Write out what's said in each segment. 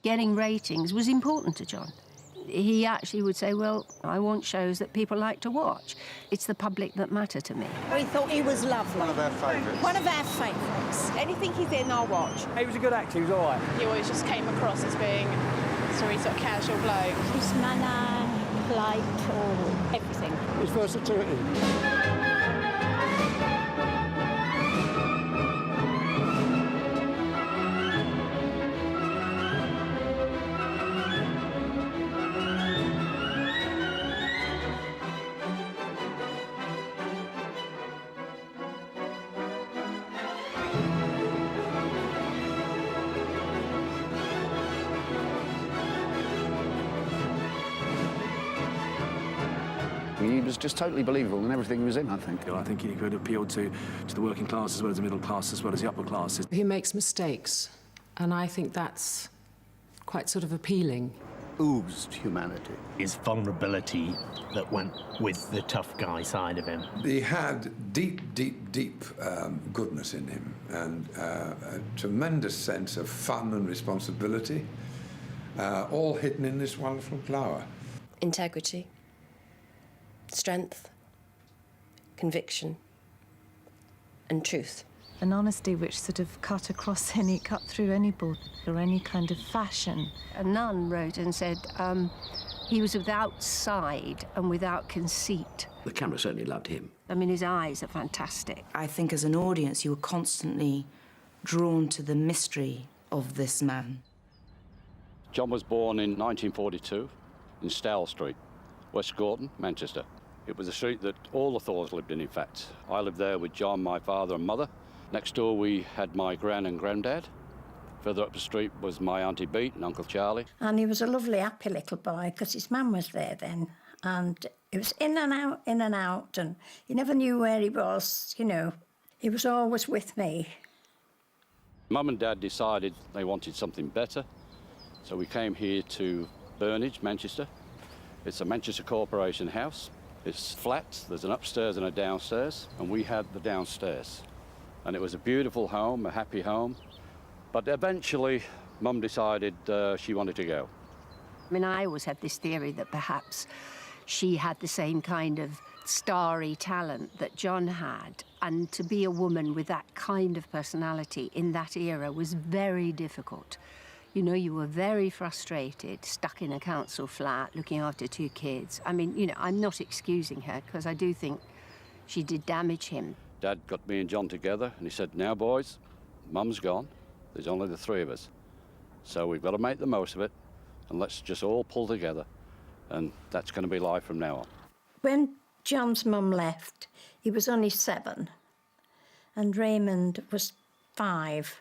getting ratings was important to John. He actually would say, well, I want shows that people like to watch. It's the public that matter to me. We thought he was lovely. One of our favourites. One of our favourites. Anything he's in, I'll watch. He was a good actor, he was all right. He always just came across as being a sort of casual bloke. His manner, polite, or everything. His versatility. He was just totally believable in everything he was in, I think. I think he could appeal to the working class as well as the middle class as well as the upper classes. He makes mistakes, and I think that's quite sort of appealing. Oozed humanity. His vulnerability that went with the tough guy side of him. He had deep goodness in him, and a tremendous sense of fun and responsibility, all hidden in this wonderful flower. Integrity, strength, conviction, and truth. An honesty which sort of cut through any board or any kind of fashion. A nun wrote and said he was without side and without conceit. The camera certainly loved him. I mean, his eyes are fantastic. I think as an audience, you were constantly drawn to the mystery of this man. John was born in 1942 in Stowell Street, West Gorton, Manchester. It was a street that all the Thaws lived in fact. I lived there with John, my father and mother. Next door we had my gran and granddad. Further up the street was my Auntie Beat and Uncle Charlie. And he was a lovely, happy little boy because his mum was there then. And he was in and out, and he never knew where he was, you know. He was always with me. Mum and Dad decided they wanted something better, so we came here to Burnage, Manchester. It's a Manchester Corporation house. It's flat, there's an upstairs and a downstairs, and we had the downstairs. And it was a beautiful home, a happy home. But eventually, Mum decided she wanted to go. I mean, I always had this theory that perhaps she had the same kind of starry talent that John had, and to be a woman with that kind of personality in that era was very difficult. You know, you were very frustrated, stuck in a council flat, looking after two kids. I mean, you know, I'm not excusing her, because I do think she did damage him. Dad got me and John together, and he said, now, boys, Mum's gone. There's only the three of us. So we've got to make the most of it, and let's just all pull together, and that's going to be life from now on. When John's mum left, he was only 7, and Raymond was 5.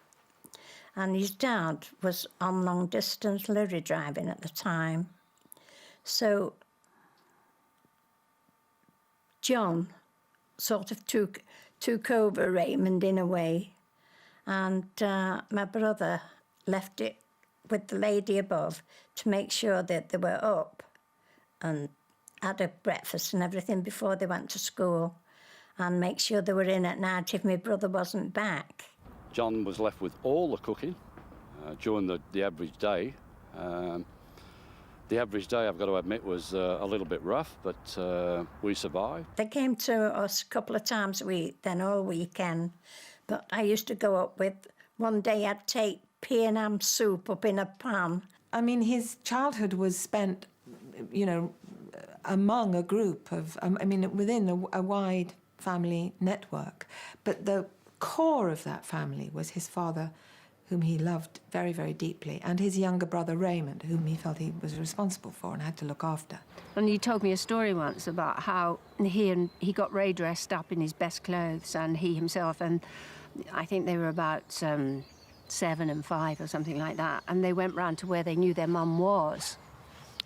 And his dad was on long-distance lorry driving at the time. So John sort of took over Raymond in a way, and my brother left it with the lady above to make sure that they were up and had a breakfast and everything before they went to school, and make sure they were in at night if my brother wasn't back. John was left with all the cooking during the average day. The average day, I've got to admit, was a little bit rough, but we survived. They came to us a couple of times a week, then all weekend. But I used to go up with, one day I'd take pea and ham soup up in a pan. I mean, his childhood was spent, you know, among a group of, within a wide family network. But the core of that family was his father, whom he loved very, very deeply, and his younger brother Raymond, whom he felt he was responsible for and had to look after. And he told me a story once about how he got Ray dressed up in his best clothes, and he himself, and I think they were about 7 and 5 or something like that, and they went round to where they knew their mum was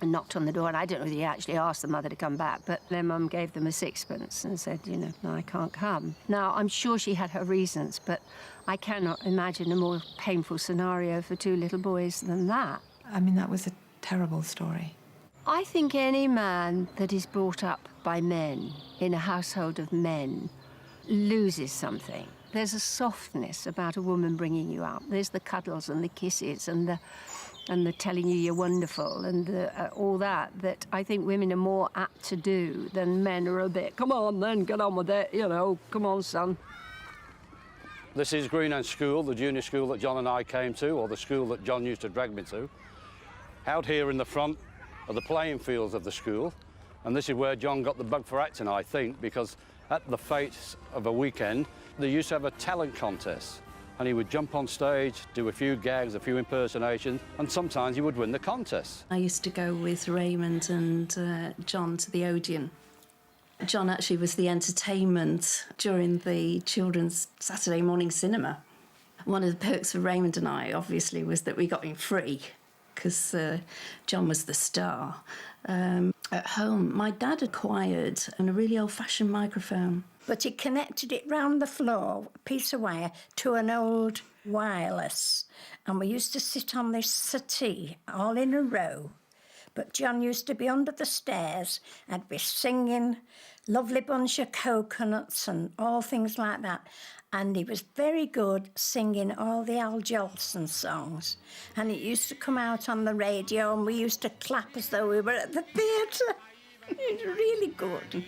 and knocked on the door, and I don't know if he actually asked the mother to come back, but their mum gave them a 6pence and said, you know, no, I can't come. Now, I'm sure she had her reasons, but I cannot imagine a more painful scenario for 2 little boys than that. I mean, that was a terrible story. I think any man that is brought up by men, in a household of men, loses something. There's a softness about a woman bringing you up. There's the cuddles and the kisses and the and the telling you you're wonderful and all that I think women are more apt to do than men are a bit, come on then, get on with it, you know, come on, son. This is Greenend School, the junior school that John and I came to, or the school that John used to drag me to. Out here in the front are the playing fields of the school, and this is where John got the bug for acting, I think, because at the fete of a weekend, they used to have a talent contest, and he would jump on stage, do a few gags, a few impersonations, and sometimes he would win the contest. I used to go with Raymond and John to the Odeon. John actually was the entertainment during the children's Saturday morning cinema. One of the perks for Raymond and I, obviously, was that we got him free, because John was the star. At home, my dad acquired a really old-fashioned microphone. But he connected it round the floor, a piece of wire, to an old wireless. And we used to sit on this settee, all in a row. But John used to be under the stairs and be singing Lovely Bunch of Coconuts and all things like that. And he was very good singing all the Al Jolson songs. And it used to come out on the radio and we used to clap as though we were at the theatre. It was really good.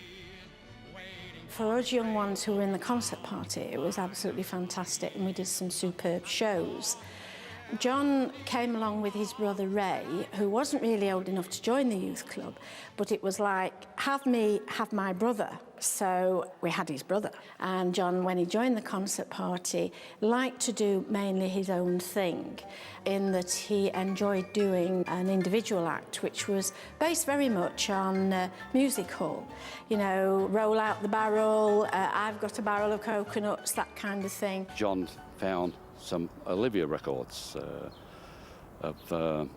For us young ones who were in the concert party, it was absolutely fantastic, and we did some superb shows. John came along with his brother Ray, who wasn't really old enough to join the youth club, but it was like, have me, have my brother. So we had his brother. And John, when he joined the concert party, liked to do mainly his own thing, in that he enjoyed doing an individual act, which was based very much on music hall. You know, roll out the barrel, I've got a barrel of coconuts, that kind of thing. John found some Olivia records of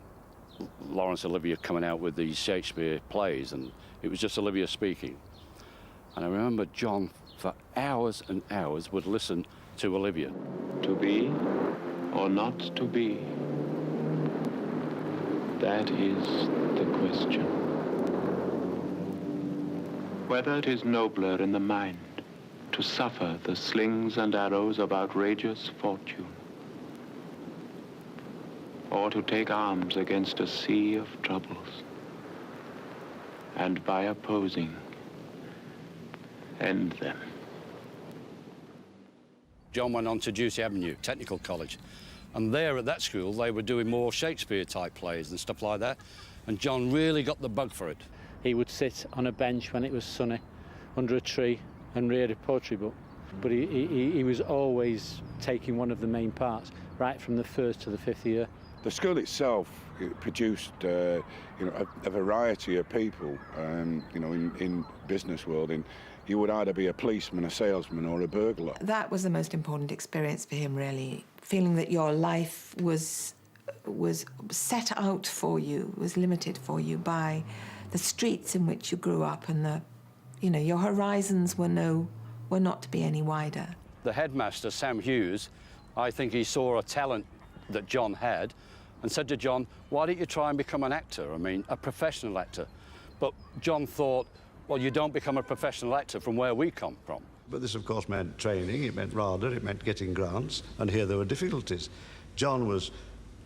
Laurence Olivier coming out with these Shakespeare plays, and it was just Olivia speaking. And I remember John, for hours and hours, would listen to Olivia. To be or not to be, that is the question. Whether it is nobler in the mind to suffer the slings and arrows of outrageous fortune, or to take arms against a sea of troubles, and by opposing, end them. John went on to Ducey Avenue Technical College, and there at that school they were doing more Shakespeare-type plays and stuff like that, and John really got the bug for it. He would sit on a bench when it was sunny, under a tree, and read a poetry book. But he was always taking one of the main parts, right from the first to the fifth year. The school itself produced, a variety of people, in business world. You would either be a policeman, a salesman, or a burglar. That was the most important experience for him, really. Feeling that your life was set out for you, was limited for you by the streets in which you grew up, and your horizons were not to be any wider. The headmaster, Sam Hughes, I think he saw a talent that John had and said to John, why don't you try and become an actor? I mean, a professional actor. But John thought, well, you don't become a professional actor from where we come from. But this, of course, meant training, it meant RADA, it meant getting grants, and here there were difficulties. John was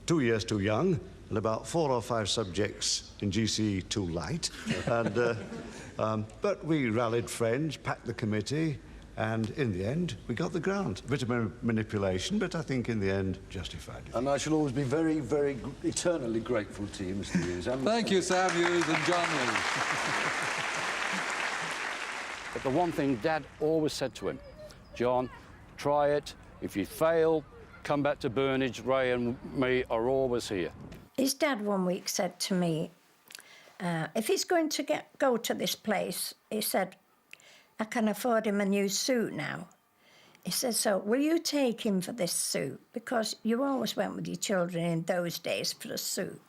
2 years too young, and about 4 or 5 subjects in GCE too light. But we rallied friends, packed the committee, and in the end, we got the grant. A bit of manipulation, but I think in the end, justified it. And I shall always be very, very eternally grateful to you, Mr. Hughes. Thank you, Sam Hughes and John Hughes. But the one thing Dad always said to him, John, try it. If you fail, come back to Burnage. Ray and me are always here. His dad one week said to me, if he's going to go to this place, he said, I can afford him a new suit now. He said, so will you take him for this suit? Because you always went with your children in those days for a suit.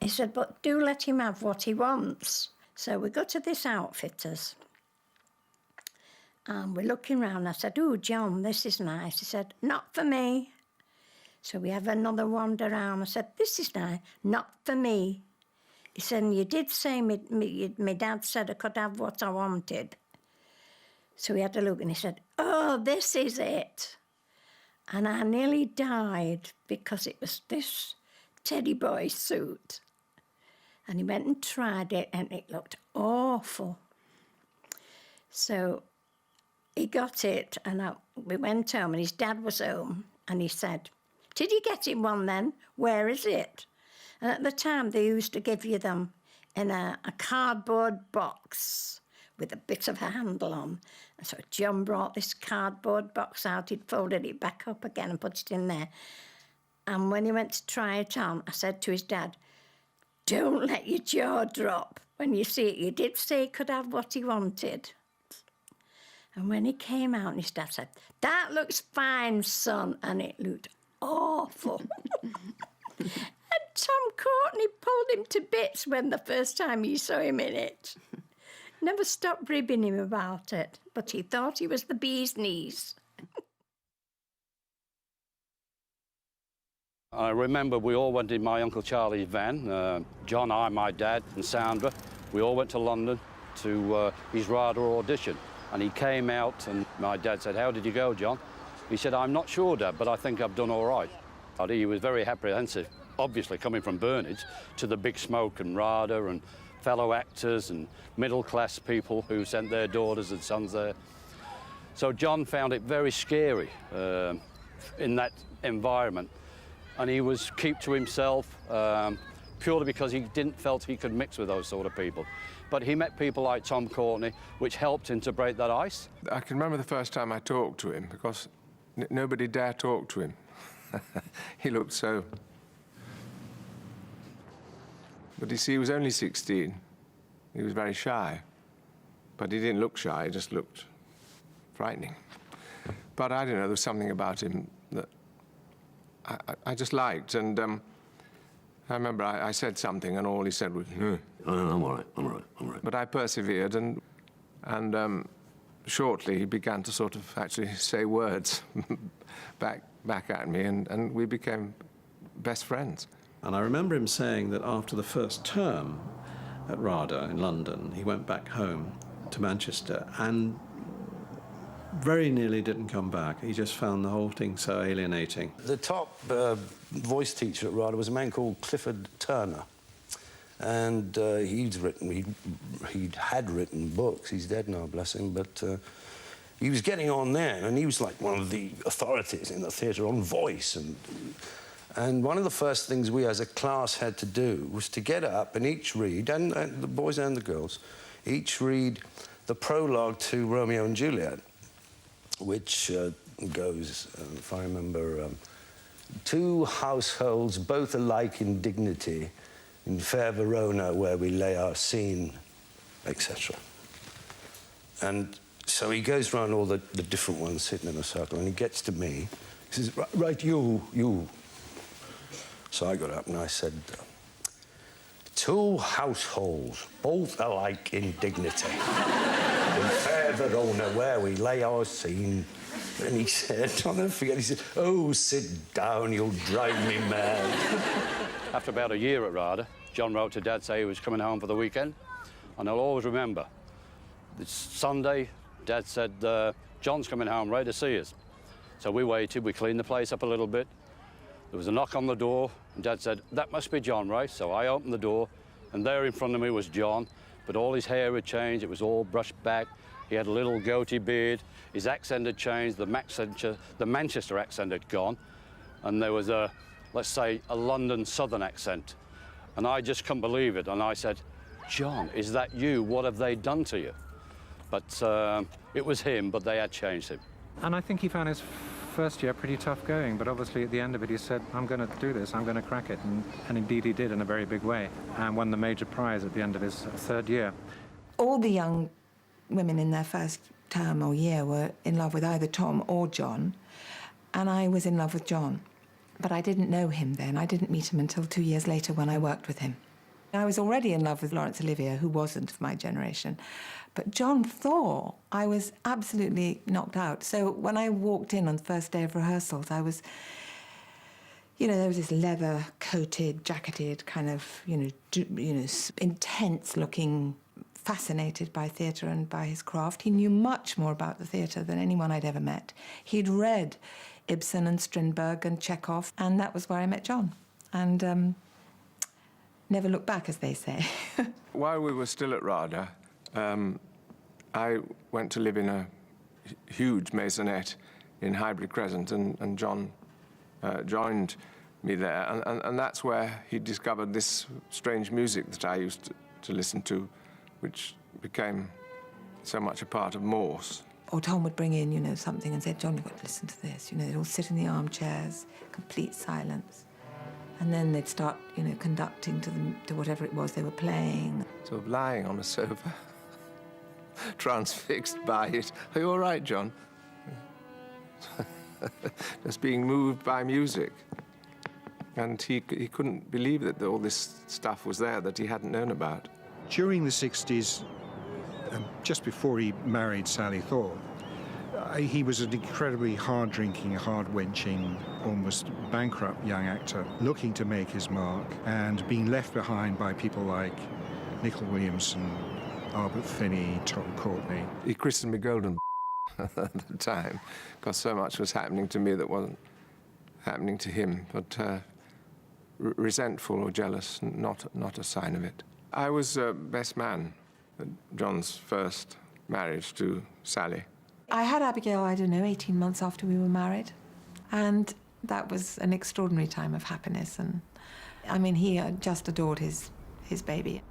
He said, but do let him have what he wants. So we go to this outfitter's. And we're looking round. I said, oh, John, this is nice. He said, not for me. So we have another wander around. I said, this is nice. Not for me. He said, and you did say my dad said I could have what I wanted. So he had a look and he said, oh, this is it. And I nearly died because it was this teddy boy suit. And he went and tried it, and it looked awful. So he got it, and we went home, and his dad was home, and he said, "Did you get him one then? Where is it?" And at the time, they used to give you them in a cardboard box with a bit of a handle on. And so John brought this cardboard box out. He'd folded it back up again and put it in there. And when he went to try it on, I said to his dad, "Don't let your jaw drop when you see it." He did say he could have what he wanted. And when he came out, his dad said, "That looks fine, son." And it looked awful. And Tom Courtney pulled him to bits when the first time he saw him in it. Never stopped ribbing him about it, but he thought he was the bee's knees. I remember we all went in my Uncle Charlie's van, John, I, my dad and Sandra. We all went to London to his RADA audition. And he came out and my dad said, "How did you go, John?" He said, "I'm not sure, Dad, but I think I've done all right." He was very apprehensive, obviously coming from Burnage to the big smoke and RADA and fellow actors and middle-class people who sent their daughters and sons there. So John found it very scary in that environment. And he was kept to himself purely because he didn't felt he could mix with those sort of people. But he met people like Tom Courtney, which helped him to break that ice. I can remember the first time I talked to him because nobody dared talk to him. He looked so... But you see, he was only 16. He was very shy. But he didn't look shy, he just looked frightening. But I don't know, there was something about him that I just liked. And I remember I said something and all he said was, I'm all right, I'm all right, I'm all right. But I persevered and shortly he began to sort of actually say words back at me and we became best friends. And I remember him saying that after the first term at RADA in London, he went back home to Manchester and very nearly didn't come back. He just found the whole thing so alienating. The top voice teacher at RADA was a man called Clifford Turner. And he had written books. He's dead now, bless him, but he was getting on there, and he was like one of the authorities in the theatre on voice. And one of the first things we as a class had to do was to get up and each read, and the boys and the girls, each read the prologue to Romeo and Juliet, which goes, if I remember, two households, both alike in dignity, in fair Verona, where we lay our scene, etc. And so he goes round all the different ones sitting in a circle, and he gets to me. He says, right, you. So I got up and I said, two households, both alike in dignity, in fair Verona, where we lay our scene. And he said, I'll never forget, he said, "Oh, sit down, you'll drive me mad." After about a year at RADA, John wrote to Dad saying he was coming home for the weekend. And I'll always remember, it's Sunday, Dad said, John's coming home, ready to see us. So we waited, we cleaned the place up a little bit. There was a knock on the door, and Dad said, "That must be John, right?" So I opened the door, and there in front of me was John, but all his hair had changed, it was all brushed back. He had a little goatee beard, his accent had changed, the Manchester accent had gone, and there was a, let's say, a London southern accent. And I just couldn't believe it, and I said, "John, is that you? What have they done to you?" But it was him, but they had changed him. And I think he found his first year pretty tough going, but obviously at the end of it he said, "I'm going to do this, I'm going to crack it," and indeed he did in a very big way, and won the major prize at the end of his third year. All the young women in their first term or year were in love with either Tom or John, and I was in love with John. But I didn't know him then. I didn't meet him until 2 years later when I worked with him. I was already in love with Laurence Olivier, who wasn't of my generation. But John Thaw, I was absolutely knocked out. So when I walked in on the first day of rehearsals, I was, there was this leather-coated, jacketed, kind of, intense-looking, fascinated by theatre and by his craft. He knew much more about the theatre than anyone I'd ever met. He'd read Ibsen and Strindberg and Chekhov, and that was where I met John. and never look back, as they say. While we were still at RADA, I went to live in a huge maisonette in Highbury Crescent, and John joined me there, and that's where he discovered this strange music that I used to listen to, which became so much a part of Morse. Or Tom would bring in, you know, something and say, John, you've got to listen to this. You know, they'd all sit in the armchairs, complete silence. And then they'd start, you know, conducting to whatever it was they were playing. Sort of lying on a sofa, transfixed by it. Are you all right, John? Just being moved by music. And he couldn't believe that all this stuff was there that he hadn't known about. During the 60s, just before he married Sally Thaw, he was an incredibly hard-drinking, hard-wenching, almost bankrupt young actor looking to make his mark and being left behind by people like Nicol Williamson, Albert Finney, Tom Courtney. He christened me Golden at the time, because so much was happening to me that wasn't happening to him, but resentful or jealous, not a sign of it. I was best man at John's first marriage to Sally. I had Abigail, I don't know, 18 months after we were married. And that was an extraordinary time of happiness. And, I mean, he just adored his baby.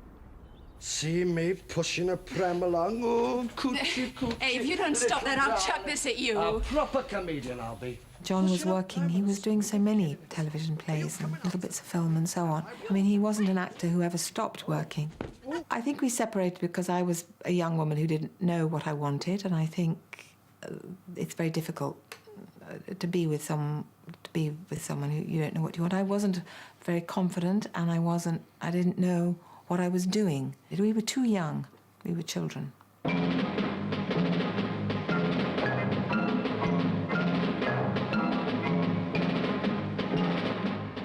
See me pushing a pram along. Oh, coochie, coochie. Hey, if you don't stop that, I'll chuck this at you. A proper comedian, I'll be. John was working. He was doing so many television plays and little bits of film and so on. I mean, he wasn't an actor who ever stopped working. I think we separated because I was a young woman who didn't know what I wanted, and I think it's very difficult to be with someone who you don't know what you want. I wasn't very confident, and I didn't know what I was doing. We were too young. We were children.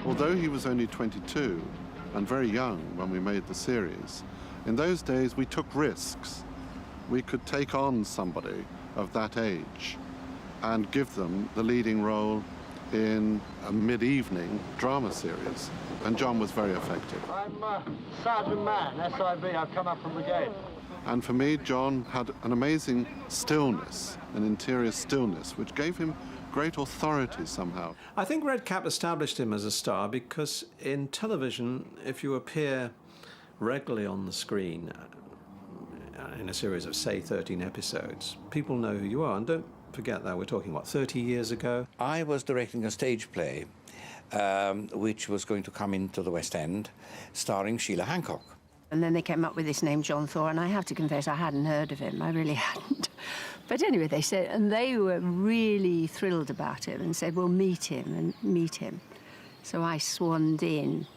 Although he was only 22 and very young when we made the series, in those days we took risks. We could take on somebody of that age and give them the leading role in a mid-evening drama series. And John was very effective. I'm Sergeant Mann, SIB. I've come up from brigade. And for me, John had an amazing stillness, an interior stillness, which gave him great authority somehow. I think Red Cap established him as a star because in television, if you appear regularly on the screen in a series of, say, 13 episodes, people know who you are. And don't forget that we're talking, what, 30 years ago? I was directing a stage play which was going to come into the West End, starring Sheila Hancock. And then they came up with this name, John Thaw, and I have to confess I hadn't heard of him. I really hadn't. But anyway, they said, and they were really thrilled about it and said, well, meet him. So I swanned in,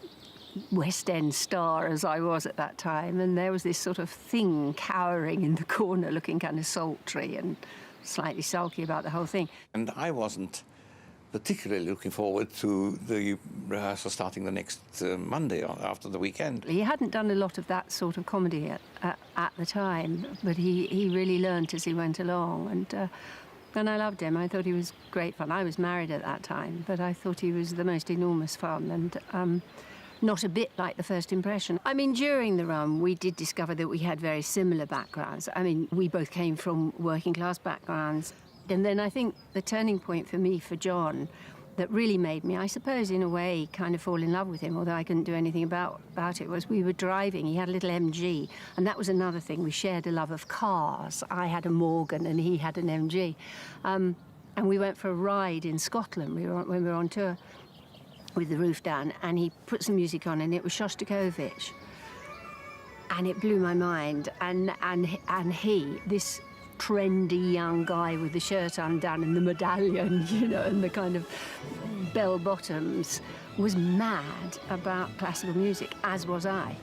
West End star as I was at that time, and there was this sort of thing cowering in the corner, looking kind of sultry and slightly sulky about the whole thing. And I wasn't particularly looking forward to the rehearsal starting the next Monday after the weekend. He hadn't done a lot of that sort of comedy at the time, but he really learnt as he went along, and I loved him. I thought he was great fun. I was married at that time, but I thought he was the most enormous fun, and not a bit like the first impression. I mean, during the run, we did discover that we had very similar backgrounds. I mean, we both came from working class backgrounds. And then I think the turning point for me, for John, that really made me, I suppose, in a way, kind of fall in love with him, although I couldn't do anything about it, was we were driving. He had a little MG, and that was another thing. We shared a love of cars. I had a Morgan, and he had an MG. And we went for a ride in Scotland when we were on tour with the roof down, and he put some music on, and it was Shostakovich. And it blew my mind. And he, this trendy young guy with the shirt undone and the medallion, you know, and the kind of bell bottoms, was mad about classical music, as was I.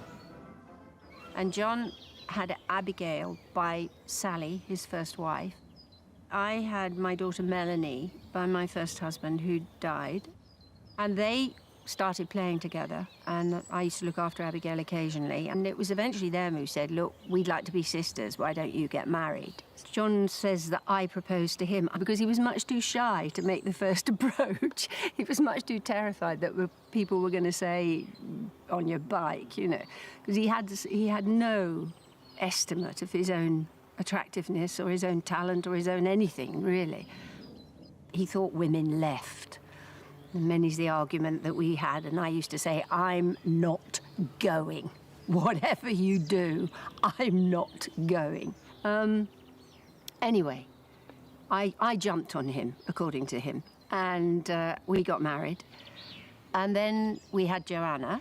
And John had Abigail by Sally, his first wife. I had my daughter Melanie by my first husband, who died. And they started playing together, and I used to look after Abigail occasionally, and it was eventually them who said, look, we'd like to be sisters, why don't you get married? John says that I proposed to him because he was much too shy to make the first approach. He was much too terrified that people were going to say, on your bike, you know, because he had no estimate of his own attractiveness or his own talent or his own anything, really. He thought women left. And many's the argument that we had, and I used to say, I'm not going. Whatever you do, I'm not going. Anyway, I jumped on him, according to him, and we got married. And then we had Joanna.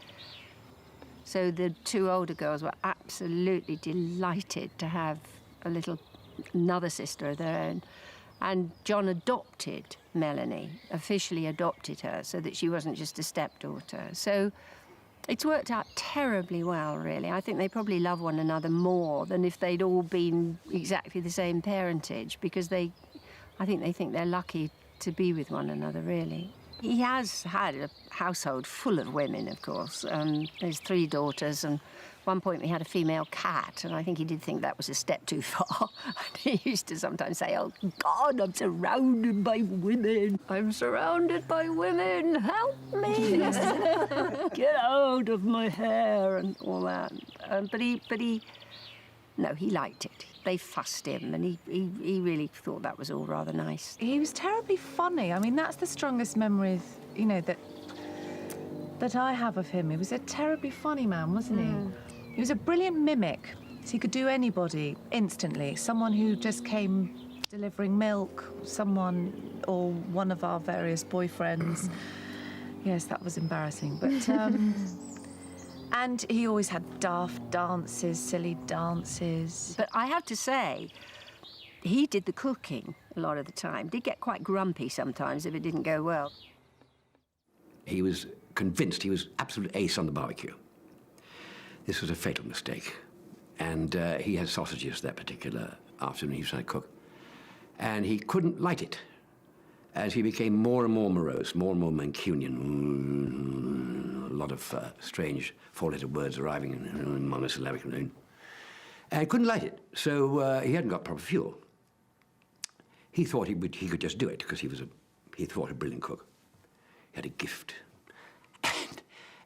So the two older girls were absolutely delighted to have another sister of their own. And John adopted Melanie, officially adopted her, so that she wasn't just a stepdaughter. So it's worked out terribly well, really. I think they probably love one another more than if they'd all been exactly the same parentage, because I think they think they're lucky to be with one another, really. He has had a household full of women, of course. There's 3 daughters, and at one point we had a female cat, and I think he did think that was a step too far. And he used to sometimes say, oh, God, I'm surrounded by women. I'm surrounded by women. Help me. Get out of my hair and all that. But he liked it. They fussed him, and he really thought that was all rather nice. He was terribly funny. I mean, that's the strongest memory, you know, that I have of him. He was a terribly funny man, wasn't he? He was a brilliant mimic. So he could do anybody instantly. Someone who just came delivering milk, someone or one of our various boyfriends. Yes, that was embarrassing, but... And he always had daft dances, silly dances. But I have to say, he did the cooking a lot of the time. Did get quite grumpy sometimes if it didn't go well. He was convinced he was absolute ace on the barbecue. This was a fatal mistake. And he had sausages that particular afternoon. He was trying to cook. And he couldn't light it. As he became more and more morose, more and more Mancunian, a lot of strange four-letter words arriving in monosyllabic and couldn't light it. So he hadn't got proper fuel. He thought he could just do it because he thought a brilliant cook. He had a gift,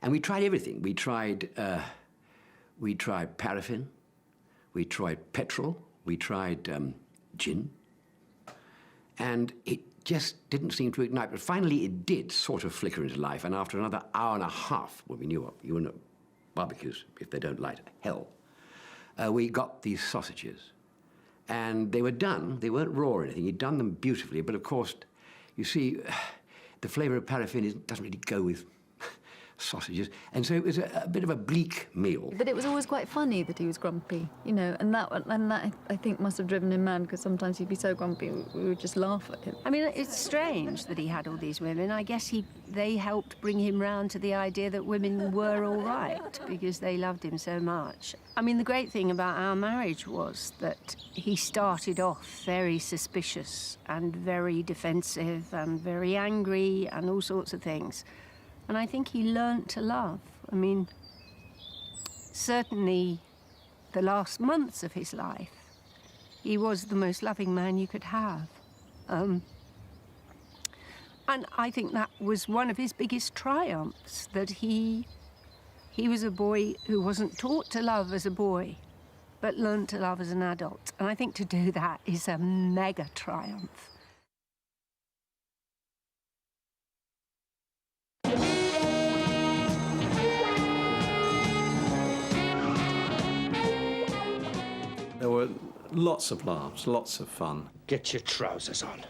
and we tried everything. We tried paraffin, we tried petrol, we tried gin, and it just didn't seem to ignite. But finally, it did sort of flicker into life. And after another hour and a half, when we knew what you know, barbecues, if they don't light, hell, we got these sausages. And they were done. They weren't raw or anything. He'd done them beautifully. But of course, you see, the flavour of paraffin doesn't really go with sausages. And so it was a bit of a bleak meal. But it was always quite funny that he was grumpy, you know, and that I think must have driven him mad, because sometimes he'd be so grumpy we would just laugh at him. I mean, it's strange that he had all these women. I guess they helped bring him round to the idea that women were all right because they loved him so much. I mean, the great thing about our marriage was that he started off very suspicious and very defensive and very angry and all sorts of things. And I think he learnt to love. I mean, certainly the last months of his life, he was the most loving man you could have. And I think that was one of his biggest triumphs, that he was a boy who wasn't taught to love as a boy, but learnt to love as an adult. And I think to do that is a mega triumph. There were lots of laughs, lots of fun. Get your trousers on.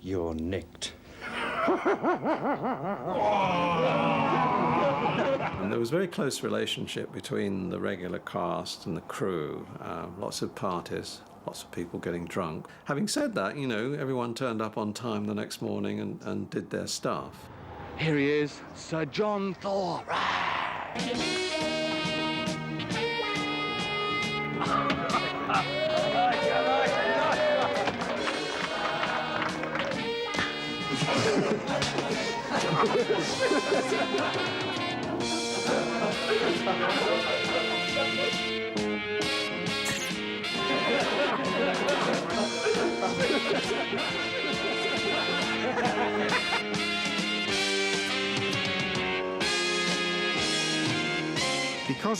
You're nicked. And there was a very close relationship between the regular cast and the crew. Lots of parties, lots of people getting drunk. Having said that, you know, everyone turned up on time the next morning and did their stuff. Here he is, Sir John Thaw. Because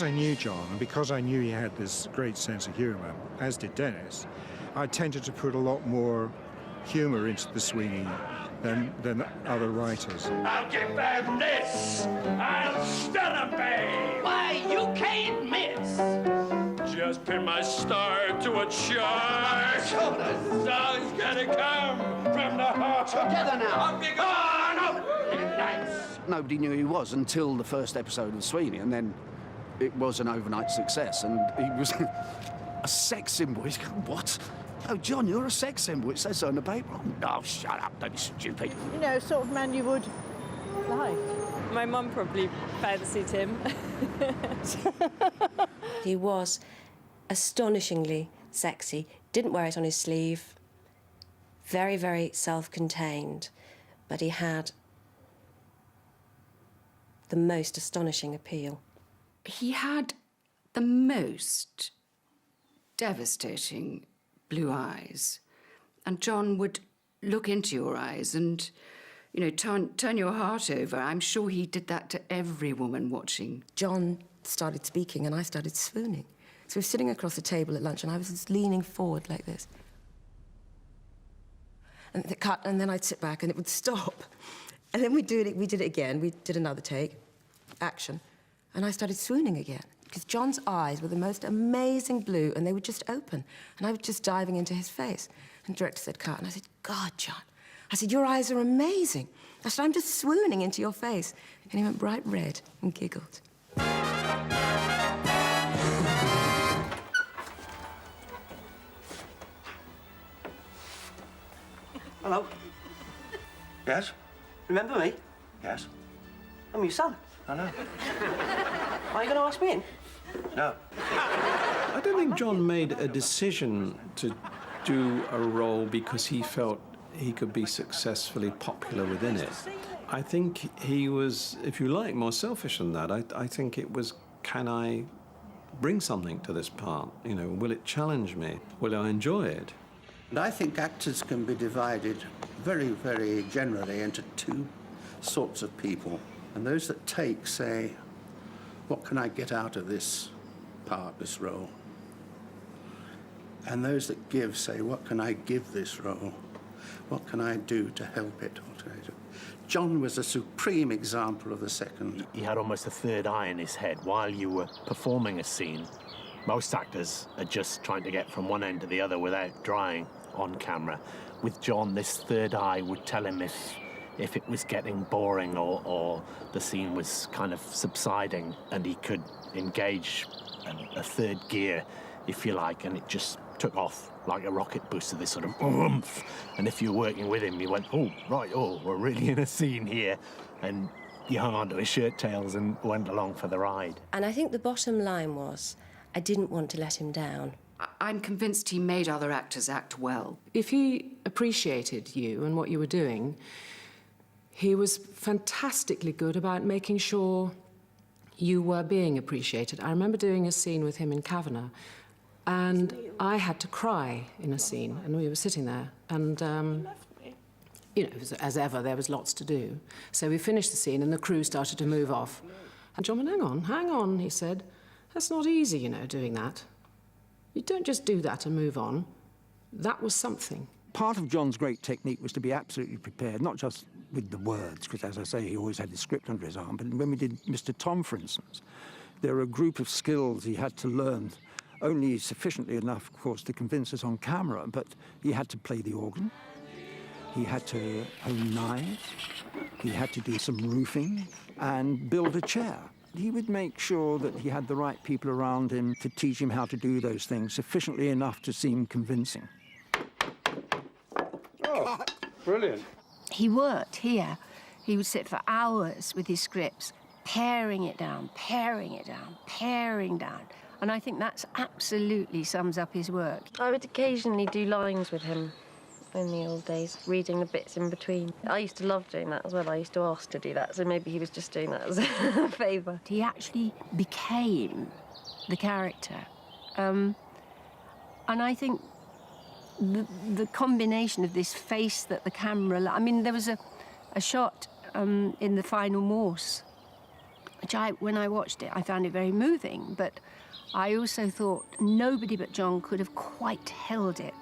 I knew John, and because I knew he had this great sense of humour, as did Dennis, I tended to put a lot more humour into the Sweeney than other writers. I'll give them this! I'll stun 'em, babe! Why, you can't miss! Just pin my star to a chart! The song's gonna come from the heart! Together now! I'll be gone! Nobody knew who he was until the first episode of Sweeney, and then it was an overnight success, and he was a sex symbol. He's going, what? Oh, John, you're a sex symbol. It says so in the paper. Oh, shut up, don't be stupid. You know, sort of man you would like. My mum probably fancied him. He was astonishingly sexy, didn't wear it on his sleeve, very, very self-contained, but he had the most astonishing appeal. He had the most devastating blue eyes. And John would look into your eyes and, you know, turn your heart over. I'm sure he did that to every woman watching. John started speaking and I started swooning. So we were sitting across the table at lunch and I was just leaning forward like this. And it cut, and then I'd sit back and it would stop. And then we did it again. We did another take, action. And I started swooning again, because John's eyes were the most amazing blue, and they would just open. And I was just diving into his face. And the director said, cut. And I said, God, John. I said, your eyes are amazing. I said, I'm just swooning into your face. And he went bright red and giggled. Hello. Yes? Remember me? Yes. I'm your son. I know. Are you going to ask me in? No. I don't think John made a decision to do a role because he felt he could be successfully popular within it. I think he was, if you like, more selfish than that. I think it was, can I bring something to this part? You know, will it challenge me? Will I enjoy it? And I think actors can be divided very, very generally into two sorts of people. And those that take say, what can I get out of this part, this role? And those that give say, what can I give this role? What can I do to help it? John was a supreme example of the second. He had almost a third eye in his head while you were performing a scene. Most actors are just trying to get from one end to the other without drying on camera. With John, this third eye would tell him if it was getting boring or the scene was kind of subsiding, and he could engage a third gear, if you like, and it just took off like a rocket booster, this sort of oomph. And if you were working with him, you went, oh, right, oh, we're really in a scene here. And you hung onto his shirt tails and went along for the ride. And I think the bottom line was, I didn't want to let him down. I'm convinced he made other actors act well. If he appreciated you and what you were doing, he was fantastically good about making sure you were being appreciated. I remember doing a scene with him in Kavanagh, and I had to cry in a scene, and we were sitting there, and, you know, as ever, there was lots to do. So we finished the scene, and the crew started to move off. And John went, hang on, he said. That's not easy, you know, doing that. You don't just do that and move on. That was something. Part of John's great technique was to be absolutely prepared, not just with the words, because, as I say, he always had his script under his arm, but when we did Mr. Tom, for instance, there are a group of skills he had to learn, only sufficiently enough, of course, to convince us on camera, but he had to play the organ, he had to hone knives, he had to do some roofing and build a chair. He would make sure that he had the right people around him to teach him how to do those things sufficiently enough to seem convincing. Oh, brilliant. He worked here. He would sit for hours with his scripts, paring it down, paring it down, paring down. And I think that absolutely sums up his work. I would occasionally do lines with him, in the old days, reading the bits in between. I used to love doing that as well. I used to ask to do that, so maybe he was just doing that as a favour. He actually became the character. And I think the combination of this face that the camera... I mean, there was a shot in the final Morse, which when I watched it, I found it very moving, but I also thought nobody but John could have quite held it.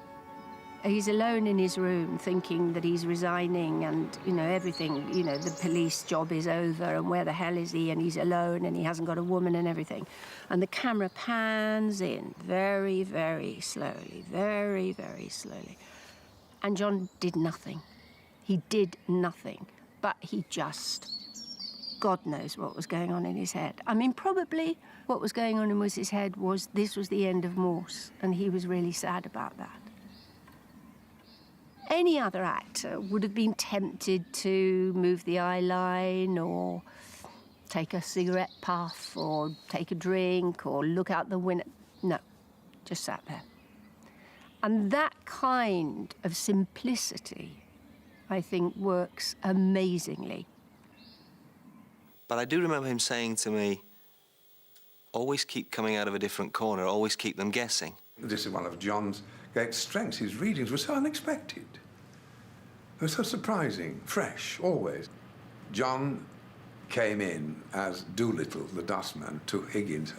He's alone in his room thinking that he's resigning and, you know, everything, you know, the police job is over and where the hell is he, and he's alone and he hasn't got a woman and everything. And the camera pans in very, very slowly, very, very slowly. And John did nothing. He did nothing, but he just... God knows what was going on in his head. I mean, probably what was going on in his head was this was the end of Morse, and he was really sad about that. Any other actor would have been tempted to move the eye line or take a cigarette puff or take a drink or look out the window. No, just sat there. And that kind of simplicity, I think, works amazingly. But I do remember him saying to me, always keep coming out of a different corner, always keep them guessing. This is one of John's great strengths. His readings were so unexpected. They were so surprising, fresh, always. John came in as Doolittle, the dustman, to Higgins,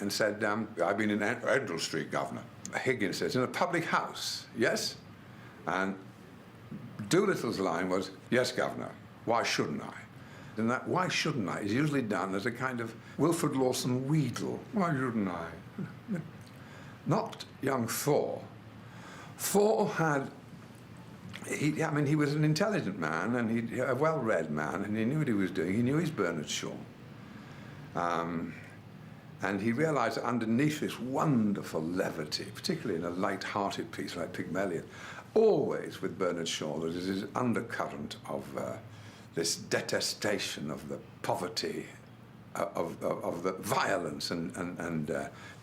and said, I've been in Edward Street, Governor. Higgins says, in a public house, yes? And Doolittle's line was, yes, Governor, why shouldn't I? And that why shouldn't I is usually done as a kind of Wilfrid Lawson wheedle. Why shouldn't I? Not young Thaw. Thaw had... I mean, he was an intelligent man and a well-read man, and he knew what he was doing. He knew his Bernard Shaw. And he realised that underneath this wonderful levity, particularly in a light-hearted piece like Pygmalion, always with Bernard Shaw, there is this undercurrent of this detestation of the poverty, of the violence and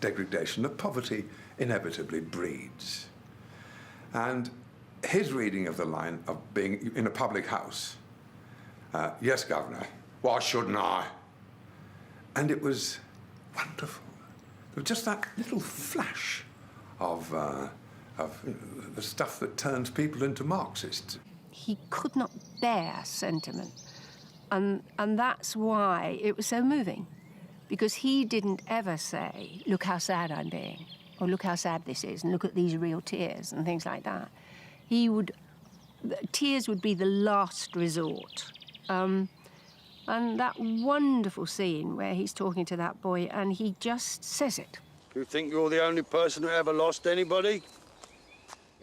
degradation that poverty inevitably breeds. And his reading of the line of being in a public house, yes, Governor, why shouldn't I? And it was wonderful. There was just that little flash of the stuff that turns people into Marxists. He could not bear sentiment, and that's why it was so moving, because he didn't ever say, look how sad I'm being, or look how sad this is, and look at these real tears and things like that. Tears would be the last resort. And that wonderful scene where he's talking to that boy and he just says it. You think you're the only person who ever lost anybody?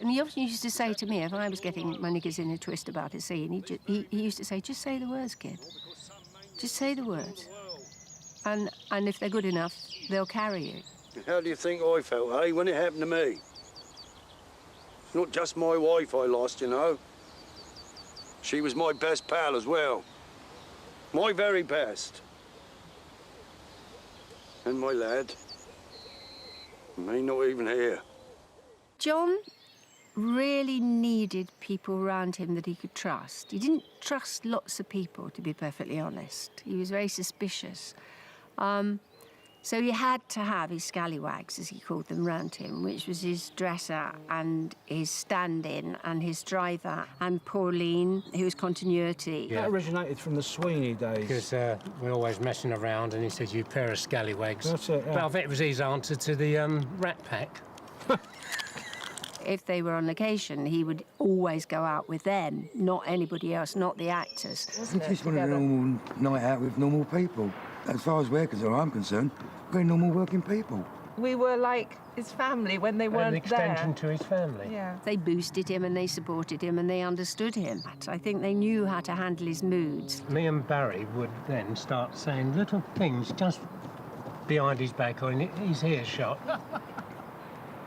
And he often used to say to me, if I was getting my knickers in a twist about a scene, he used to say, just say the words, kid. Just say the words. And if they're good enough, they'll carry you. How do you think I felt, eh, when it happened to me? It's not just my wife I lost, you know. She was my best pal as well. My very best. And my lad. May not even here. John really needed people around him that he could trust. He didn't trust lots of people, to be perfectly honest. He was very suspicious. So he had to have his scallywags, as he called them, round him, which was his dresser and his stand-in and his driver, and Pauline, who was continuity. Yeah. That originated from the Sweeney days. Because we're always messing around, and he said, you pair of scallywags. That's it, yeah. But I bet it was his answer to the Rat Pack. If they were on location, he would always go out with them, not anybody else, not the actors. It's just wanted a normal night out with normal people. As far as we're concerned, I'm concerned, we're normal working people. We were like his family when they weren't there. An extension to his family. Yeah. They boosted him and they supported him and they understood him. I think they knew how to handle his moods. Me and Barry would then start saying little things just behind his back or in his earshot.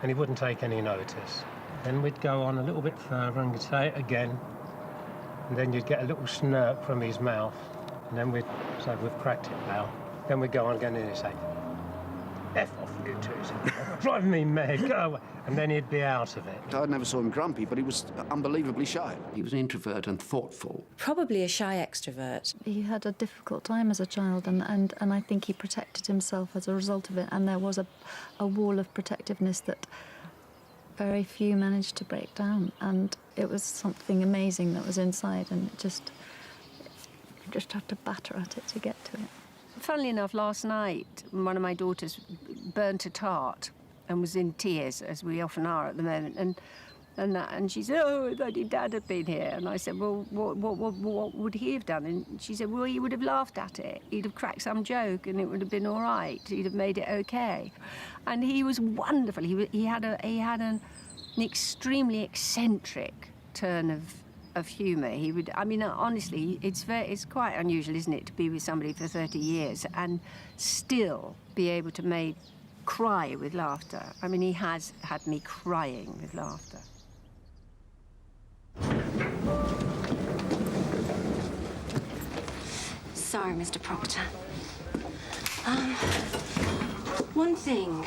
And he wouldn't take any notice. Then we'd go on a little bit further and say it again. And then you'd get a little snirk from his mouth. And then we'd say, we've cracked it now. Then we'd go on again and he'd say, F off you two. Driving me mad, go away. And then he'd be out of it. I never saw him grumpy, but he was unbelievably shy. He was an introvert and thoughtful. Probably a shy extrovert. He had a difficult time as a child, and I think he protected himself as a result of it, and there was a wall of protectiveness that very few managed to break down, and it was something amazing that was inside, and you just had to batter at it to get to it. Funnily enough, last night, one of my daughters burnt a tart and was in tears, as we often are at the moment, and she said, "Oh, if only Dad had been here." And I said, "Well, what would he have done?" And she said, "Well, he would have laughed at it. He'd have cracked some joke, and it would have been all right. He'd have made it okay." And he was wonderful. He had an extremely eccentric turn of humour. He would, I mean, honestly, it's quite unusual, isn't it, to be with somebody for 30 years and still be able to cry with laughter. I mean, he has had me crying with laughter. Sorry, Mr. Proctor. One thing.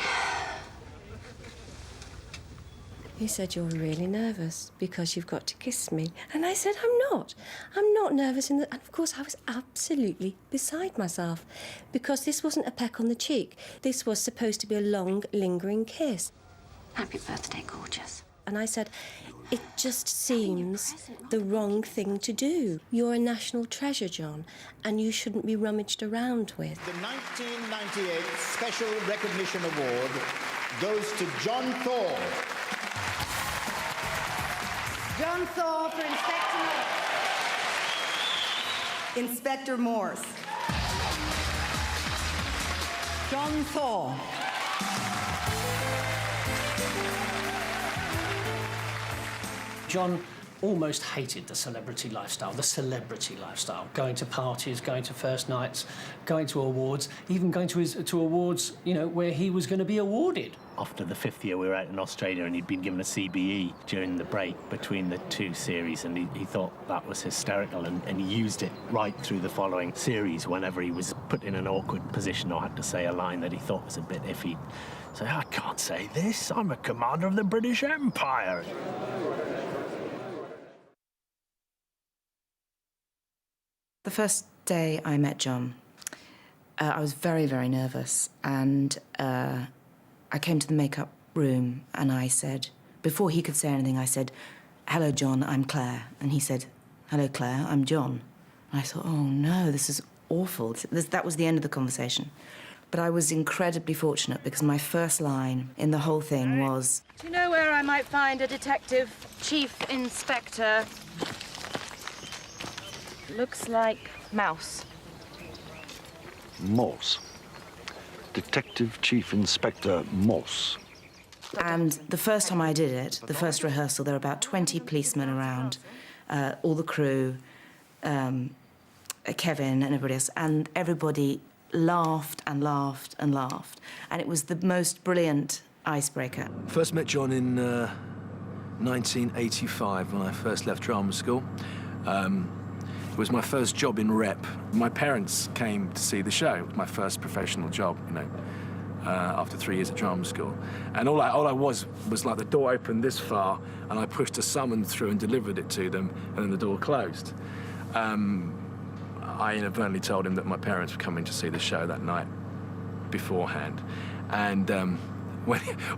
He said, "You're really nervous because you've got to kiss me." And I said, I'm not nervous. And of course, I was absolutely beside myself because this wasn't a peck on the cheek. This was supposed to be a long, lingering kiss. Happy birthday, gorgeous. And I said, "It just seems the wrong thing to do. You're a national treasure, John, and you shouldn't be rummaged around with." The 1998 Special Recognition Award goes to John Thaw. John Thaw for Inspector Morse. John Thaw. John almost hated the celebrity lifestyle, going to parties, going to first nights, going to awards, even going to awards, you know, where he was going to be awarded. After the 5th year, we were out in Australia and he'd been given a CBE during the break between the 2 series, and he thought that was hysterical, and he used it right through the following series whenever he was put in an awkward position or had to say a line that he thought was a bit iffy. So, "I can't say this, I'm a commander of the British Empire." The first day I met John, I was very, very nervous, and I came to the makeup room and I said, before he could say anything, I said, "Hello, John, I'm Claire." And he said, "Hello, Claire, I'm John." And I thought, oh no, this is awful. That was the end of the conversation. But I was incredibly fortunate because my first line in the whole thing was, "Do you know where I might find a detective chief inspector? Looks like Mouse." Morse. Detective Chief Inspector Morse. And the first time I did it, the first rehearsal, there were about 20 policemen around, all the crew, Kevin and everybody else, and everybody laughed and laughed and laughed. And it was the most brilliant icebreaker. First met John in 1985 when I first left drama school. It was my first job in rep. My parents came to see the show. It was my first professional job, you know, after 3 years at drama school. And all I was like the door opened this far, and I pushed a summons through and delivered it to them, and then the door closed. I inadvertently told him that my parents were coming to see the show that night beforehand. And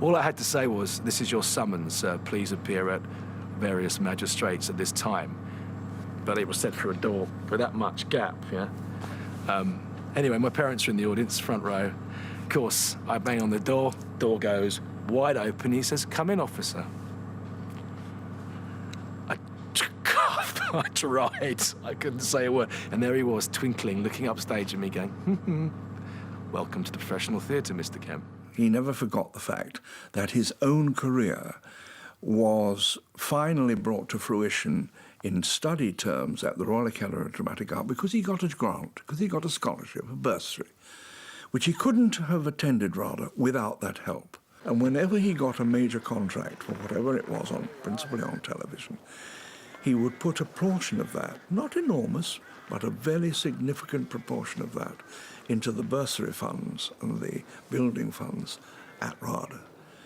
all I had to say was, "This is your summons. Please appear at various magistrates at this time." But it was set through a door with that much gap, yeah? Anyway, my parents are in the audience, front row. Of course, I bang on the door goes wide open. He says, "Come in, officer." I tried. I couldn't say a word. And there he was, twinkling, looking upstage at me, going, "Welcome to the professional theatre, Mr. Kemp." He never forgot the fact that his own career was finally brought to fruition in study terms at the Royal Academy of Dramatic Art because he got a grant, because he got a scholarship, a bursary, which he couldn't have attended, rather, without that help. And whenever he got a major contract for whatever it was, principally on television, he would put a portion of that, not enormous, but a very significant proportion of that, into the bursary funds and the building funds at RADA.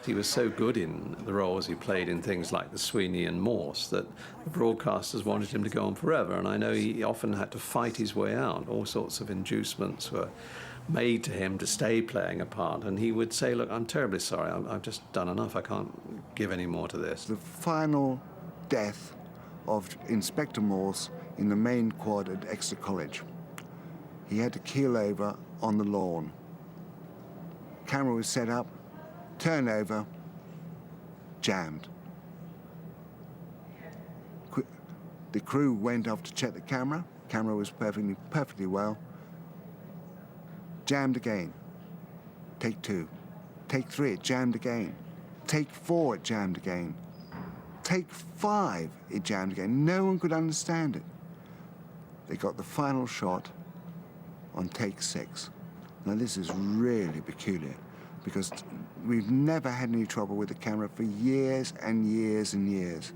He was so good in the roles he played in things like the Sweeney and Morse that the broadcasters wanted him to go on forever, and I know he often had to fight his way out. All sorts of inducements were made to him to stay playing a part, and he would say, look, I'm terribly sorry, I've just done enough, I can't give any more to this. The final death of Inspector Morse in the main quad at Exeter College. He had to keel over on the lawn. Camera was set up, turned over, jammed. The crew went off to check the camera. Camera was perfectly well. Jammed again. Take 2. Take 3, it jammed again. Take 4, it jammed again. Take 5, it jammed again. No one could understand it. They got the final shot on take 6. Now this is really peculiar because we've never had any trouble with the camera for years and years and years.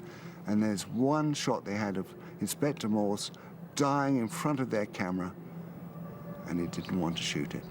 And there's one shot they had of Inspector Morse dying in front of their camera, and he didn't want to shoot it.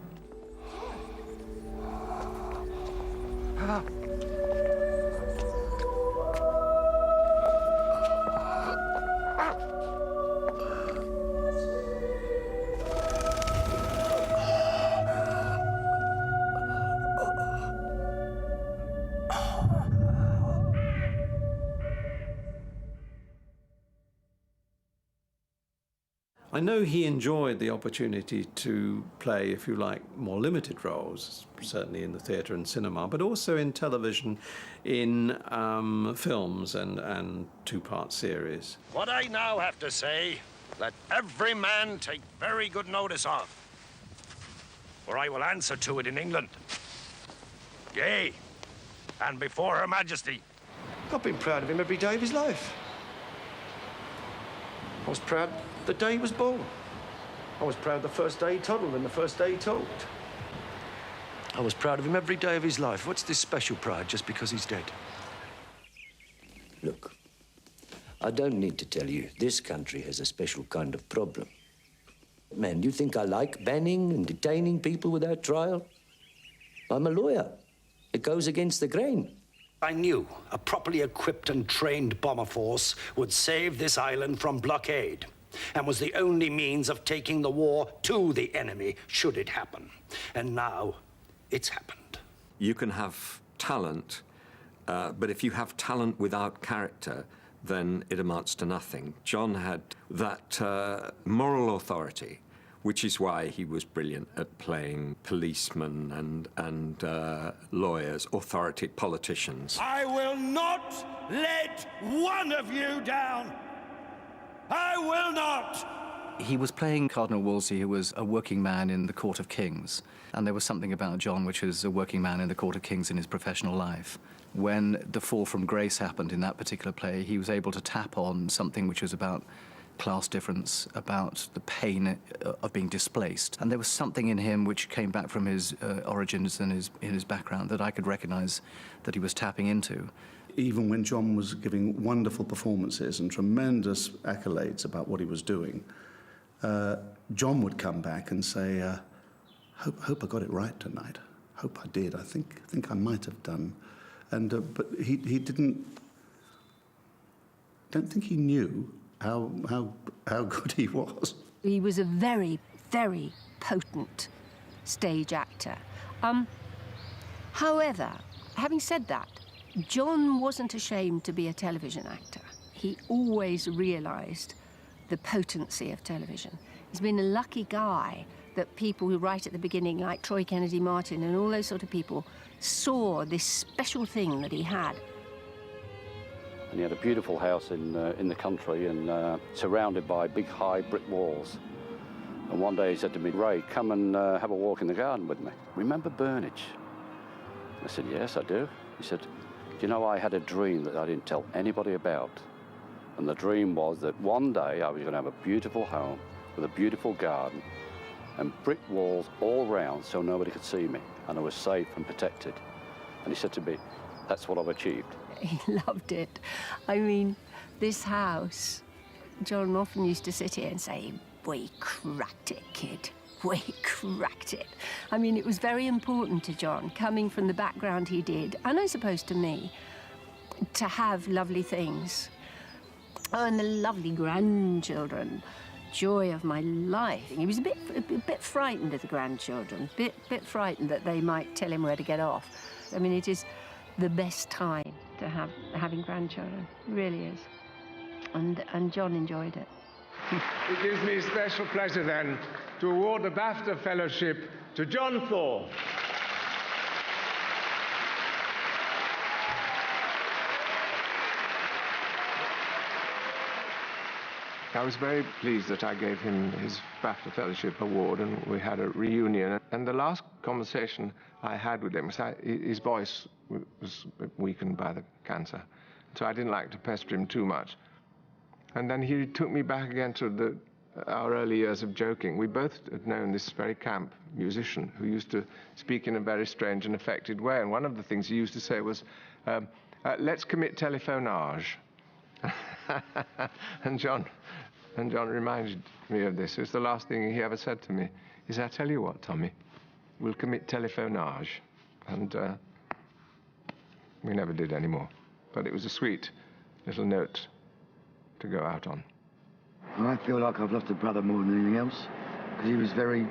I know he enjoyed the opportunity to play, if you like, more limited roles, certainly in the theatre and cinema, but also in television, in films and two-part series. What I now have to say, let every man take very good notice of, for I will answer to it in England. Yea, and before Her Majesty. I've been proud of him every day of his life. I was proud the day he was born. I was proud the first day he toddled and the first day he talked. I was proud of him every day of his life. What's this special pride just because he's dead? Look, I don't need to tell you, this country has a special kind of problem. Man, do you think I like banning and detaining people without trial? I'm a lawyer. It goes against the grain. I knew a properly equipped and trained bomber force would save this island from blockade, and was the only means of taking the war to the enemy should it happen. And now it's happened. You can have talent, but if you have talent without character, then it amounts to nothing. John had that moral authority, which is why he was brilliant at playing policemen and lawyers, authority politicians. I will not let one of you down. I will not! He was playing Cardinal Wolsey, who was a working man in the Court of Kings. And there was something about John which was a working man in the Court of Kings in his professional life. When the fall from grace happened in that particular play, he was able to tap on something which was about class difference, about the pain of being displaced. And there was something in him which came back from his origins and his background that I could recognize that he was tapping into. Even when John was giving wonderful performances and tremendous accolades about what he was doing, John would come back and say, hope I got it right tonight. Hope I did. I think I might have done. And but he didn't. Don't think he knew how good he was. He was a very, very potent stage actor. However, having said that, John wasn't ashamed to be a television actor. He always realised the potency of television. He's been a lucky guy that people who right at the beginning, like Troy Kennedy Martin and all those sort of people, saw this special thing that he had. And he had a beautiful house in the country and surrounded by big high brick walls. And one day he said to me, "Ray, come and have a walk in the garden with me. Remember Burnage?" I said, "Yes, I do." He said, "Do you know, I had a dream that I didn't tell anybody about. And the dream was that one day I was going to have a beautiful home with a beautiful garden and brick walls all round so nobody could see me, and I was safe and protected." And he said to me, "That's what I've achieved." He loved it. I mean, This house, John often used to sit here and say, "We cracked it, kid. We cracked it." I mean, it was very important to John, coming from the background he did, and I suppose to me, to have lovely things. Oh, and the lovely grandchildren, joy of my life. He was a bit frightened of the grandchildren, bit frightened that they might tell him where to get off. I mean, it is the best time to having grandchildren, it really is. And John enjoyed it. It gives me special pleasure then to award the BAFTA Fellowship to John Thaw. I was very pleased that I gave him his BAFTA Fellowship Award, and we had a reunion. And the last conversation I had with him, his voice was weakened by the cancer, so I didn't like to pester him too much. And then he took me back again to our early years of joking. We both had known this very camp musician who used to speak in a very strange and affected way. And one of the things he used to say was, let's commit telephonage. and John reminded me of this. It was the last thing he ever said to me. He said, "I tell you what, Tommy, we'll commit telephonage." And we never did anymore. But it was a sweet little note to go out on. I feel like I've lost a brother more than anything else, because he was very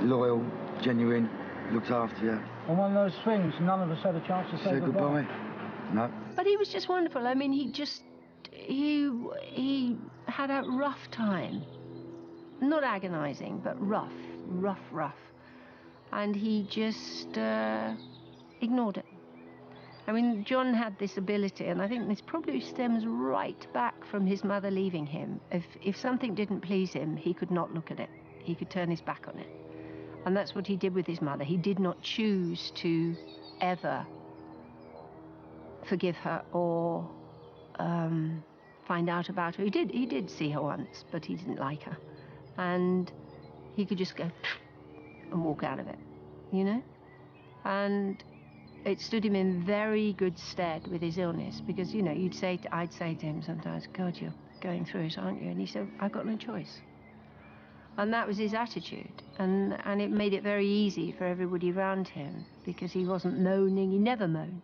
loyal, genuine, looked after you. On one of those swings, none of us had a chance to say goodbye. No. But he was just wonderful. I mean, he had a rough time. Not agonizing, but rough. And he just ignored it. I mean, John had this ability, and I think this probably stems right back from his mother leaving him. If something didn't please him, he could not look at it. He could turn his back on it. And that's what he did with his mother. He did not choose to ever forgive her or find out about her. He did see her once, but he didn't like her. And he could just go and walk out of it, you know? And it stood him in very good stead with his illness, because, you know, I'd say to him sometimes, "God, you're going through it, aren't you?" And he said, "I've got no choice." And that was his attitude. And it made it very easy for everybody around him, because he wasn't moaning. He never moaned.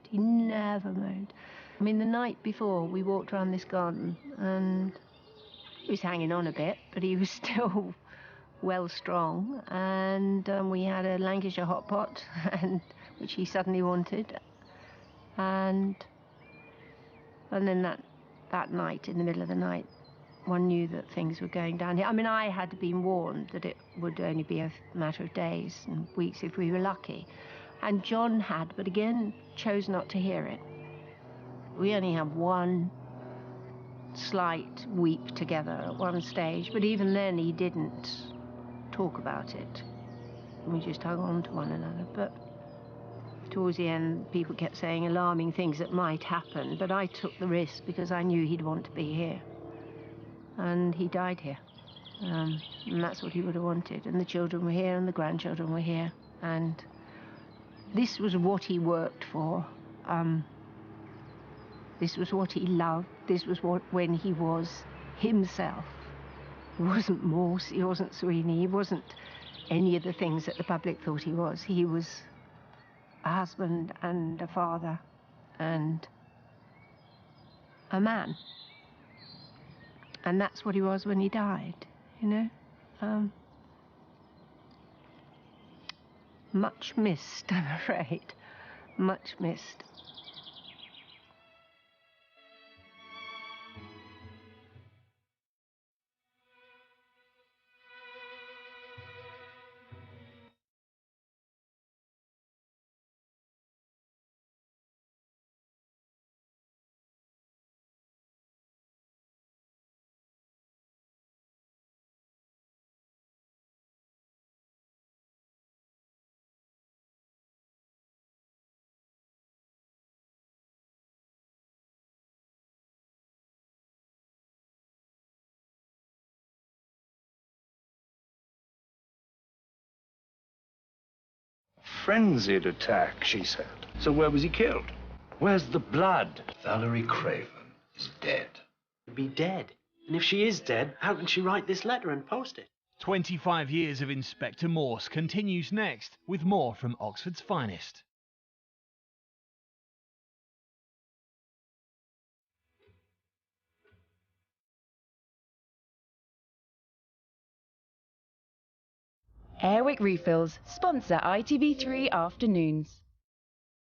I mean, the night before, we walked around this garden, and he was hanging on a bit, but he was still well strong. And we had a Lancashire hot pot, which he suddenly wanted. And then that night, in the middle of the night, one knew that things were going down here. I mean, I had been warned that it would only be a matter of days and weeks if we were lucky. And John had, but again, chose not to hear it. We only had one slight weep together at one stage, but even then he didn't talk about it. We just hung on to one another. But towards the end, people kept saying alarming things that might happen, but I took the risk because I knew he'd want to be here. And he died here. And that's what he would have wanted. And the children were here, and the grandchildren were here. And this was what he worked for. This was what he loved. This was when he was himself. He wasn't Morse, he wasn't Sweeney, he wasn't any of the things that the public thought he was. He was a husband and a father and a man. And that's what he was when he died, you know? Much missed, I'm afraid. Much missed. Frenzied attack, she said. So where was he killed? Where's the blood? Valerie Craven is dead. be dead. And if she is dead, how can she write this letter and post it? 25 years of Inspector Morse continues next with more from Oxford's finest. Airwick Refills sponsor ITV3 Afternoons.